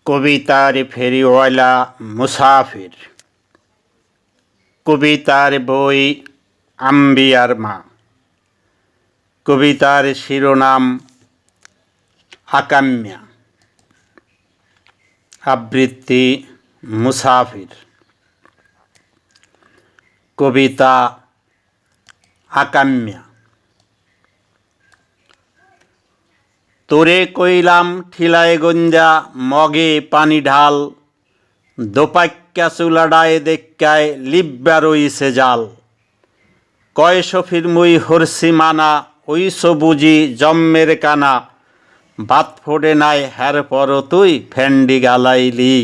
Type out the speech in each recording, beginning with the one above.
কবিতার ফেরিওয়ালা মুসাফির। কবিতার বই আম্বিয়ার মা। কবিতার শিরোনাম আকাম্যা। আবৃত্তি মুসাফির। কবিতা আকাম্যা। তোরে কইলাম ঠিলায় গঞ্জা মগে পানি ঢাল, দোপাক্যা চুলাডায় দেখায় লিব্বা রইছে জাল। কয় সফির মুই হরসি মানা, ওইস বুঝি জম্মের কানা। বাত ফোড়ে নাই হ্যার পর তুই ফেন্ডি গালাইলি,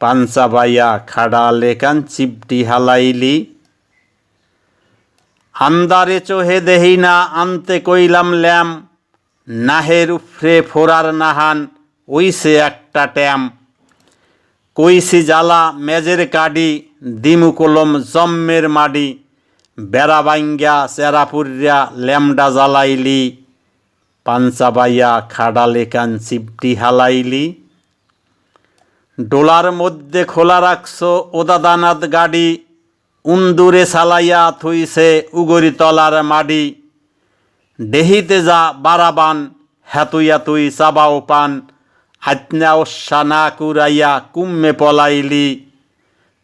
পাঞ্চা বাইয়া খাড়া লেকান চিপটি হালাইলি। আন্দারে চোহে দেহি না আনতে কইলাম ল্যাম, নাহের উফরে ফোরার নাহান ওইসে একটা ট্যাম। কইসি জ্বালা মেজের কাডি, দিমু কলম জম্মের মাডি। বেড়া বাইঙ্গা চেরাপুরিয়া ল্যামডা জ্বালাইলি, পাঞ্চা বাইয়া খাড়া লেকান চিপটি হালাইলি। ডোলার মধ্যে খোলা রাখছ ওদাদানাদ গাড়ি, উন্দুরে চালাইয়া থইছে উগরি তলার মাডি। দেহিতে যা বারাবান হেতুইয়া তুই চাবাও পান, আত্না ওসা না কুরাইয়া কুম্মে পলাইলি,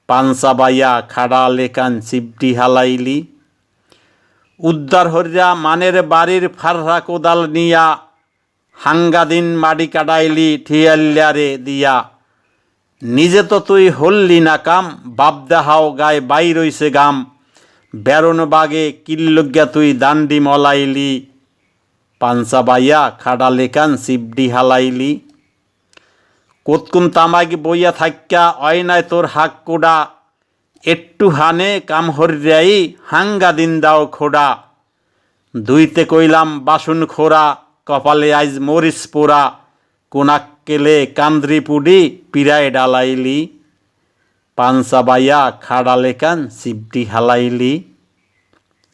পাঞ্চা বাইয়া খাড়া লেকান চিপটি হালাইলি। উদ্ধার হরিয়া মানের বাড়ির ফাররা কোদাল নিয়া, হাঙ্গাদিন মাডি কাটাইলি ঠিয়াল্লারে দিয়া। নিজে তো তুই হল্লি না কাম, বাপ দেহাও গায়ে বাই রইছে গাম। বেরোন বাগে কিল্লজ্ঞা তুই দান্ডি মলাইলি, পাঞ্চা বাইয়া খাড়া লেকান চিপডি হালাইলি। কতকুন তামাকি বইয়া থাক্যা অয়নায় তোর হাক কোডা, একটু হানে কাম হরিয়াই হাঙ্গা দিন দাও খোডা। দুইতে কইলাম বাসুন খোরা, কপালে আইজ মরিস পোড়া। কোনাক্কেলে কান্দ্রি পুডি পিরায় ডালাইলি, পাঞ্চা বাইয়া খাড়া লেকান চিপডি হালাইলি।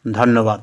ধন্যবাদ।